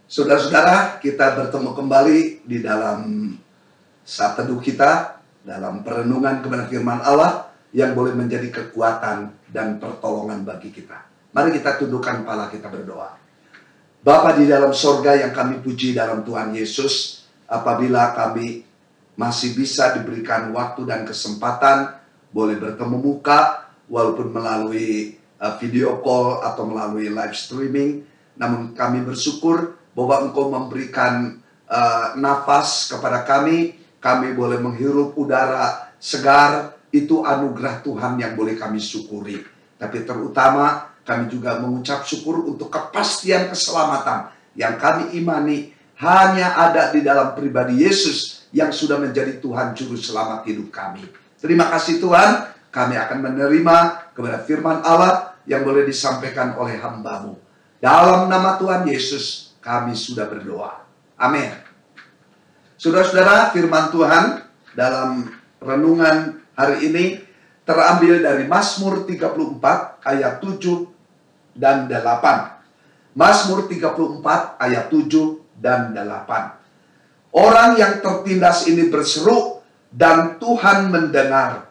Saudara-saudara, kita bertemu kembali di dalam saat teduh kita, dalam perenungan kebenaran firman Allah yang boleh menjadi kekuatan dan pertolongan bagi kita. Mari kita tundukkan kepala kita berdoa. Bapa di dalam sorga yang kami puji dalam Tuhan Yesus, apabila kami masih bisa diberikan waktu dan kesempatan, boleh bertemu muka, walaupun melalui video call atau melalui live streaming, namun kami bersyukur bahwa Engkau memberikan nafas kepada kami boleh menghirup udara segar, itu anugerah Tuhan yang boleh kami syukuri. Tapi terutama kami juga mengucap syukur untuk kepastian keselamatan yang kami imani hanya ada di dalam pribadi Yesus yang sudah menjadi Tuhan Juru Selamat hidup kami. Terima kasih Tuhan, kami akan menerima kepada firman Allah yang boleh disampaikan oleh hamba-Mu. Dalam nama Tuhan Yesus kami sudah berdoa. Amin. Saudara-saudara, firman Tuhan dalam renungan hari ini terambil dari Mazmur 34 ayat 7 dan 8. Mazmur 34 ayat 7 dan 8. Orang yang tertindas ini berseru dan Tuhan mendengar.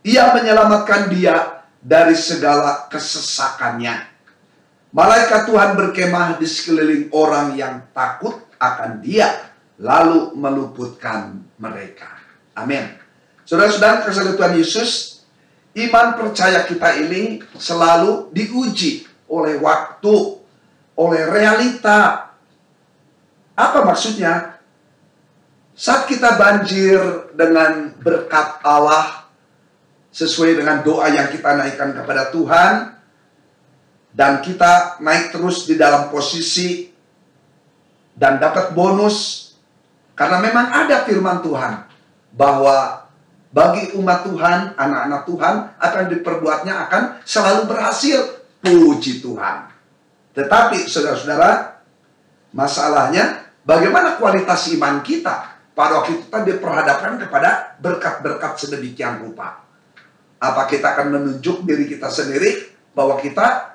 Ia menyelamatkan dia dari segala kesesakannya. Malaikat Tuhan berkemah di sekeliling orang yang takut akan dia, lalu meluputkan mereka. Amin. Saudara-saudara, kasih Tuhan Yesus, iman percaya kita ini selalu diuji oleh waktu, oleh realita. Apa maksudnya? Saat kita banjir dengan berkat Allah, sesuai dengan doa yang kita naikkan kepada Tuhan, dan kita naik terus di dalam posisi dan dapat bonus, karena memang ada firman Tuhan bahwa bagi umat Tuhan, anak-anak Tuhan, akan diperbuatnya akan selalu berhasil. Puji Tuhan. Tetapi saudara-saudara, masalahnya bagaimana kualitas iman kita pada waktu kita diperhadapkan kepada berkat-berkat sedemikian rupa. Apa kita akan menunjuk diri kita sendiri bahwa kita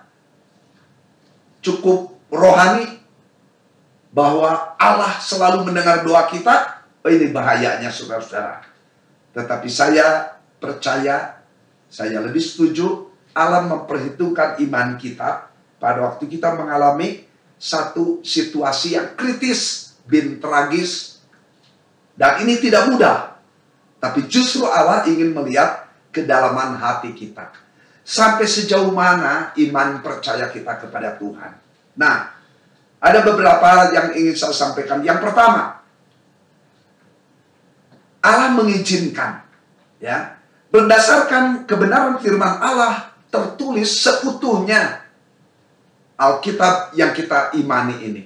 cukup rohani, bahwa Allah selalu mendengar doa kita? Ini bahayanya saudara-saudara. Tetapi saya percaya, saya lebih setuju, Allah memperhitungkan iman kita pada waktu kita mengalami satu situasi yang kritis, bin tragis, dan ini tidak mudah. Tapi justru Allah ingin melihat kedalaman hati kita. Sampai sejauh mana iman percaya kita kepada Tuhan. Nah, ada beberapa yang ingin saya sampaikan. Yang pertama, Allah mengizinkan, ya, berdasarkan kebenaran firman Allah tertulis seutuhnya Alkitab yang kita imani ini.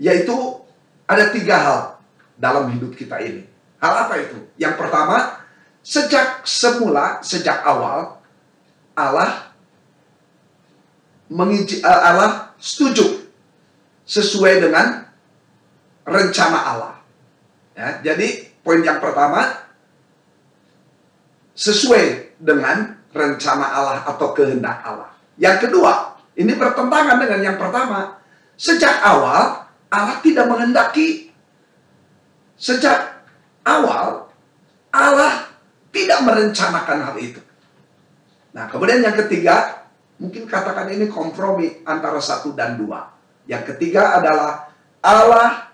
Yaitu ada 3 hal dalam hidup kita ini. Hal apa itu? Yang pertama, sejak awal Allah setuju sesuai dengan rencana Allah. Ya, jadi poin yang pertama, sesuai dengan rencana Allah atau kehendak Allah. Yang kedua, ini bertentangan dengan yang pertama. Sejak awal Allah tidak menghendaki. Sejak awal Allah tidak merencanakan hal itu. Nah, kemudian yang ketiga, mungkin katakan ini kompromi antara 1 dan 2. Yang ketiga adalah Allah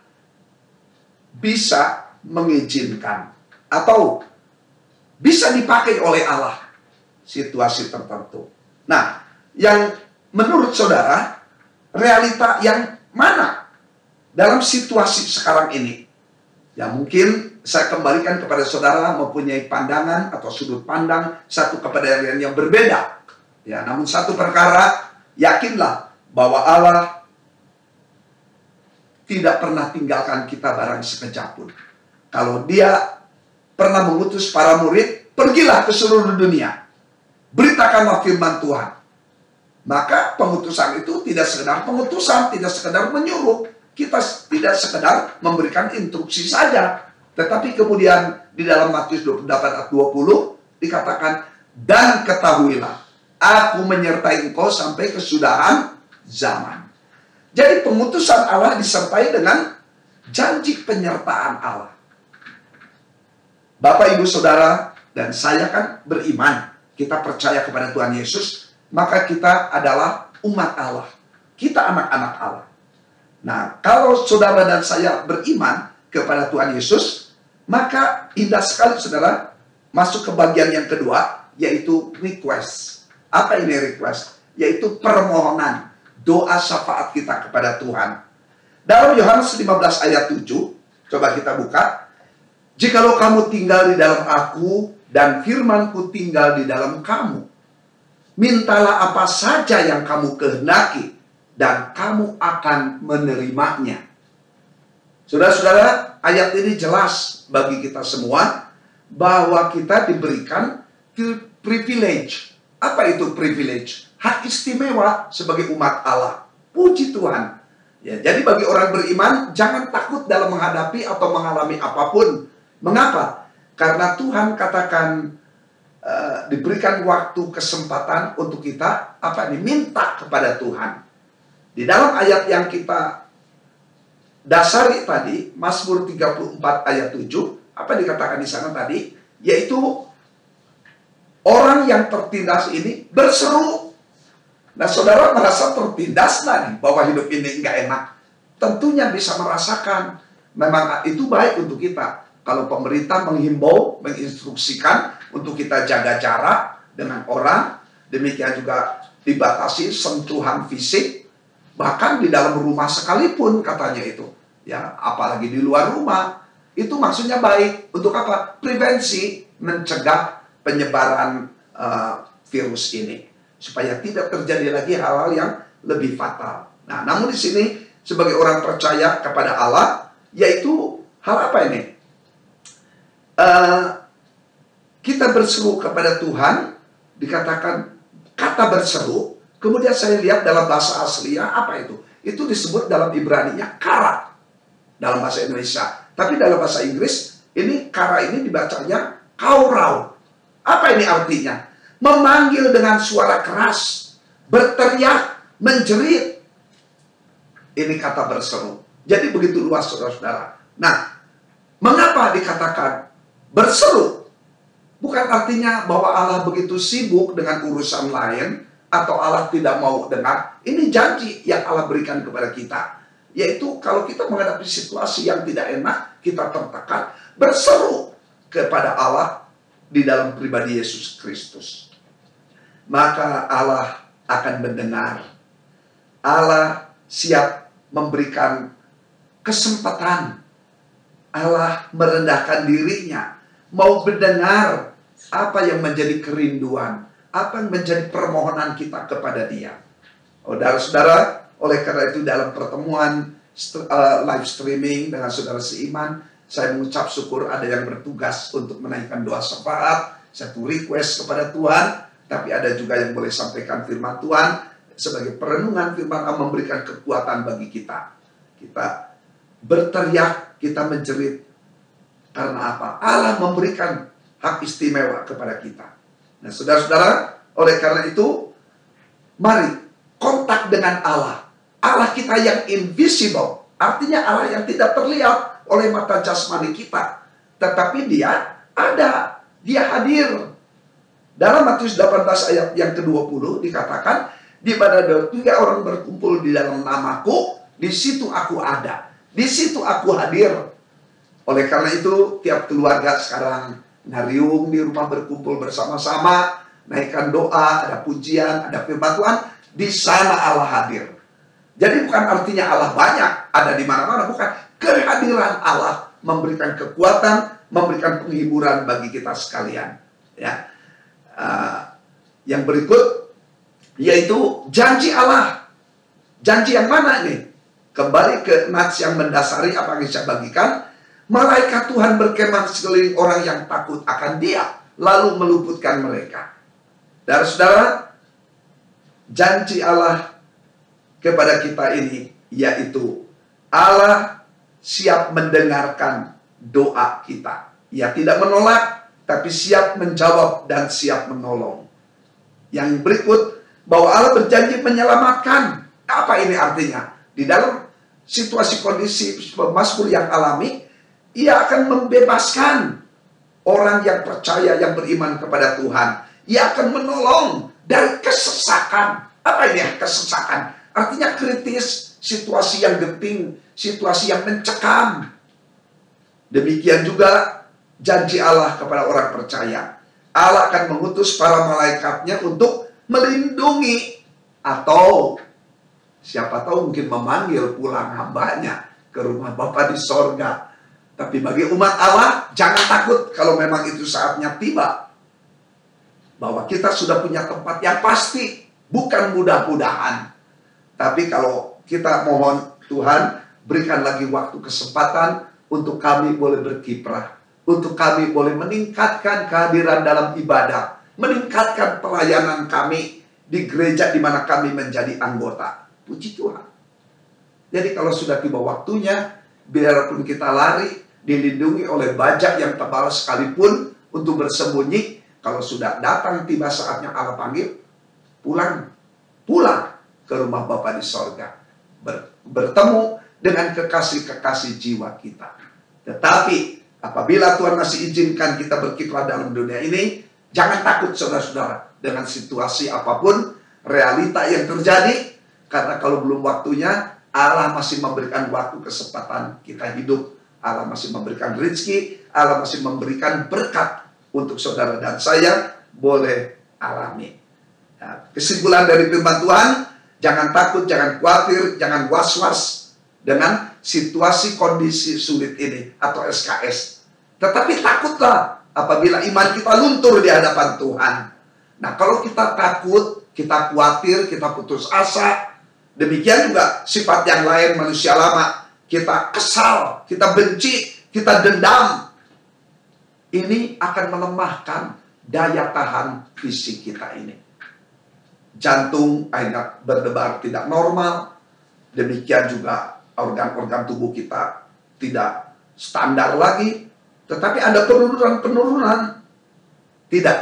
bisa mengizinkan atau bisa dipakai oleh Allah situasi tertentu. Nah, yang menurut saudara, realita yang mana dalam situasi sekarang ini? Ya mungkin saya kembalikan kepada saudara mempunyai pandangan atau sudut pandang satu kepada yang berbeda. Ya, namun satu perkara, yakinlah bahwa Allah tidak pernah tinggalkan kita barang sekejap pun. Kalau Dia pernah mengutus para murid, pergilah ke seluruh dunia, beritakanlah firman Tuhan. Maka pengutusan itu tidak sekedar pengutusan, tidak sekedar menyuruh. Kita tidak sekedar memberikan instruksi saja. Tetapi kemudian di dalam Matius 28 ayat 20 dikatakan, dan ketahuilah, aku menyertai engkau sampai kesudahan zaman. Jadi pengutusan Allah disertai dengan janji penyertaan Allah. Bapak, Ibu, Saudara, dan saya kan beriman. Kita percaya kepada Tuhan Yesus, maka kita adalah umat Allah. Kita anak-anak Allah. Nah, kalau saudara dan saya beriman kepada Tuhan Yesus, maka indah sekali saudara masuk ke bagian yang kedua, yaitu request. Apa ini request? Yaitu permohonan, doa syafaat kita kepada Tuhan. Dalam Yohanes 15 ayat 7, coba kita buka. Jikalau kamu tinggal di dalam aku, dan firman-Ku tinggal di dalam kamu, mintalah apa saja yang kamu kehendaki, dan kamu akan menerimanya. Saudara-saudara, ayat ini jelas bagi kita semua, bahwa kita diberikan privilege. Apa itu privilege? Hak istimewa sebagai umat Allah. Puji Tuhan. Ya, jadi bagi orang beriman, jangan takut dalam menghadapi atau mengalami apapun. Mengapa? Karena Tuhan katakan diberikan waktu, kesempatan untuk kita minta kepada Tuhan. Di dalam ayat yang kita dasari tadi, Mazmur 34 ayat 7, apa dikatakan di sana tadi? Yaitu orang yang tertindas ini berseru. Nah, saudara merasa tertindas nih bahwa hidup ini nggak enak. Tentunya bisa merasakan. Memang itu baik untuk kita. Kalau pemerintah menghimbau, menginstruksikan untuk kita jaga jarak dengan orang, demikian juga dibatasi sentuhan fisik, bahkan di dalam rumah sekalipun katanya itu, ya, apalagi di luar rumah, itu maksudnya baik untuk apa? Prevensi, mencegah penyebaran virus ini, supaya tidak terjadi lagi hal-hal yang lebih fatal. Nah, namun di sini sebagai orang percaya kepada Allah, yaitu hal apa ini? Kita berseru kepada Tuhan, dikatakan kata berseru, kemudian saya lihat dalam bahasa aslinya apa itu? Itu disebut dalam Ibraninya kara, dalam bahasa Indonesia. Tapi dalam bahasa Inggris, ini kara ini dibacanya kaurau. Apa ini artinya? Memanggil dengan suara keras, berteriak, menjerit. Ini kata berseru. Jadi begitu luas saudara-saudara. Nah, mengapa dikatakan berseru? Bukan artinya bahwa Allah begitu sibuk dengan urusan lain, atau Allah tidak mau dengar. Ini janji yang Allah berikan kepada kita. Yaitu kalau kita menghadapi situasi yang tidak enak, kita tertekan, berseru kepada Allah di dalam pribadi Yesus Kristus. Maka Allah akan mendengar. Allah siap memberikan kesempatan. Allah merendahkan dirinya, mau mendengar apa yang menjadi kerinduan, apa yang menjadi permohonan kita kepada Dia. Saudara-saudara, oleh karena itu dalam pertemuan live streaming dengan saudara seiman, saya mengucap syukur ada yang bertugas untuk menaikkan doa syafaat, satu request kepada Tuhan, tapi ada juga yang boleh sampaikan firman Tuhan sebagai perenungan firman Allah, memberikan kekuatan bagi kita. Kita berteriak, kita menjerit. Karena apa? Allah memberikan hak istimewa kepada kita. Nah, saudara-saudara, oleh karena itu, mari kontak dengan Allah. Allah kita yang invisible, artinya Allah yang tidak terlihat oleh mata jasmani kita. Tetapi Dia ada, Dia hadir. Dalam Matius 18 ayat yang ke-20 dikatakan, di mana 3 orang berkumpul di dalam namaku, di situ aku ada. Di situ aku hadir. Oleh karena itu, tiap keluarga sekarang ngariung di rumah berkumpul bersama-sama, naikkan doa, ada pujian, ada firman Tuhan, di sana Allah hadir. Jadi bukan artinya Allah banyak, ada di mana-mana, bukan. Kehadiran Allah memberikan kekuatan, memberikan penghiburan bagi kita sekalian. Ya, yang berikut yaitu janji Allah. Janji yang mana nih? Kembali ke nats yang mendasari apa yang saya bagikan. Malaikat Tuhan berkemah sekeliling orang yang takut akan Dia, lalu meluputkan mereka. Saudara, janji Allah kepada kita ini, yaitu Allah siap mendengarkan doa kita. Ia tidak menolak, tapi siap menjawab dan siap menolong. Yang berikut, bahwa Allah berjanji menyelamatkan. Apa ini artinya? Di dalam situasi kondisi pemazmur yang alami, ia akan membebaskan orang yang percaya, yang beriman kepada Tuhan. Ia akan menolong dari kesesakan. Apa ini kesesakan? Artinya kritis, situasi yang genting, situasi yang mencekam. Demikian juga janji Allah kepada orang percaya. Allah akan mengutus para malaikatnya untuk melindungi, atau siapa tahu mungkin memanggil pulang hambanya ke rumah Bapa di sorga. Tapi bagi umat Allah, jangan takut kalau memang itu saatnya tiba. Bahwa kita sudah punya tempat yang pasti, bukan mudah-mudahan. Tapi kalau kita mohon Tuhan, berikan lagi waktu kesempatan untuk kami boleh berkiprah. Untuk kami boleh meningkatkan kehadiran dalam ibadah. Meningkatkan pelayanan kami di gereja di mana kami menjadi anggota. Puji Tuhan. Jadi kalau sudah tiba waktunya, biarpun kita lari, dilindungi oleh bajak yang tebal sekalipun untuk bersembunyi, kalau sudah datang tiba saatnya Allah panggil, pulang ke rumah Bapa di sorga. Bertemu dengan kekasih-kekasih jiwa kita. Tetapi apabila Tuhan masih izinkan kita berkiprah dalam dunia ini, jangan takut saudara-saudara dengan situasi apapun, realita yang terjadi. Karena kalau belum waktunya, Allah masih memberikan waktu kesempatan kita hidup. Allah masih memberikan rezeki, Allah masih memberikan berkat untuk saudara dan saya boleh alami. Nah, kesimpulan dari firman Tuhan, jangan takut, jangan khawatir, jangan was-was dengan situasi kondisi sulit ini atau SKS. Tetapi takutlah apabila iman kita luntur di hadapan Tuhan. Nah, kalau kita takut, kita khawatir, kita putus asa, demikian juga sifat yang lain manusia lama. Kita kesal, kita benci, kita dendam. Ini akan melemahkan daya tahan fisik kita ini. Jantung akhirnya berdebar tidak normal. Demikian juga organ-organ tubuh kita tidak standar lagi. Tetapi ada penurunan-penurunan. Tidak.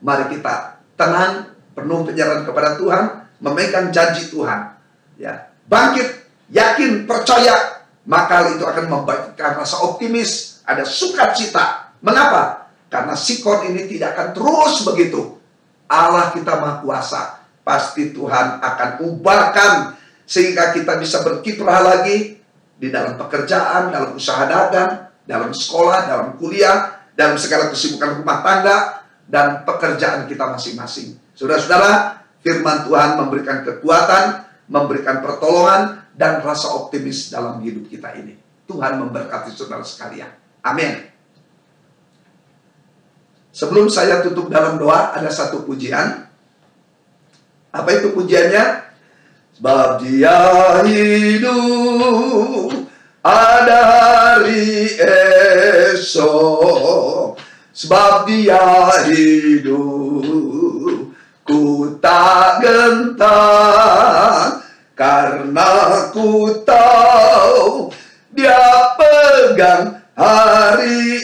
Mari kita tenang, penuh penyerahan kepada Tuhan, memegang janji Tuhan. Ya, bangkit, yakin, percaya, maka itu akan membangkitkan rasa optimis, ada sukacita. Mengapa? Karena sikon ini tidak akan terus begitu. Allah kita Maha Kuasa, pasti Tuhan akan ubahkan sehingga kita bisa berkiprah lagi di dalam pekerjaan, dalam usaha dagang, dalam sekolah, dalam kuliah, dalam segala kesibukan rumah tangga dan pekerjaan kita masing-masing. Saudara-saudara, firman Tuhan memberikan kekuatan, memberikan pertolongan dan rasa optimis dalam hidup kita ini. Tuhan memberkati saudara sekalian. Amin. Sebelum saya tutup dalam doa, ada satu pujian. Apa itu pujiannya? Sebab Dia hidup, ada hari esok. Sebab Dia hidup, ku tak gentar. Karena ku tahu Dia pegang hari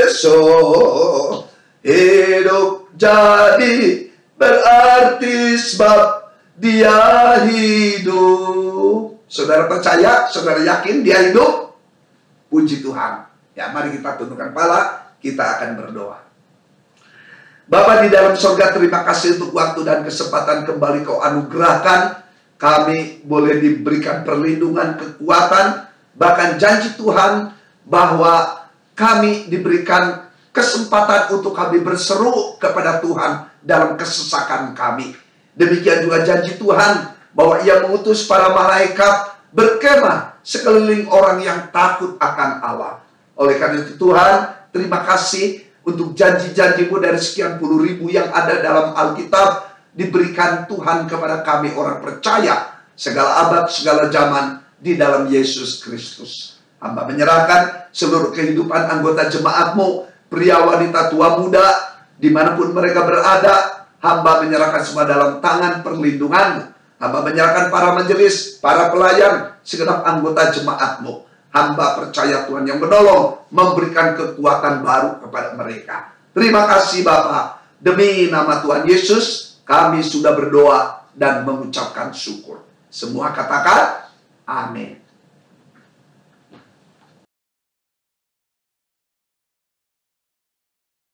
esok. Hidup jadi berarti sebab Dia hidup. Saudara percaya, saudara yakin Dia hidup? Puji Tuhan. Ya, mari kita tundukkan kepala, kita akan berdoa. Bapa di dalam surga, terima kasih untuk waktu dan kesempatan kembali Kau anugerahkan. Kami boleh diberikan perlindungan, kekuatan, bahkan janji Tuhan bahwa kami diberikan kesempatan untuk kami berseru kepada Tuhan dalam kesesakan kami. Demikian juga janji Tuhan bahwa Ia mengutus para malaikat berkemah sekeliling orang yang takut akan Allah. Oleh karena itu Tuhan, terima kasih untuk janji-janji-Mu dari sekian puluh ribu yang ada dalam Alkitab, diberikan Tuhan kepada kami orang percaya segala abad, segala zaman di dalam Yesus Kristus. Hamba menyerahkan seluruh kehidupan anggota jemaat-Mu, pria, wanita, tua, muda, dimanapun mereka berada. Hamba menyerahkan semua dalam tangan perlindungan-Mu. Hamba menyerahkan para majelis, para pelayan, segenap anggota jemaat-Mu. Hamba percaya Tuhan yang menolong, memberikan kekuatan baru kepada mereka. Terima kasih Bapa. Demi nama Tuhan Yesus, kami sudah berdoa dan mengucapkan syukur. Semua katakan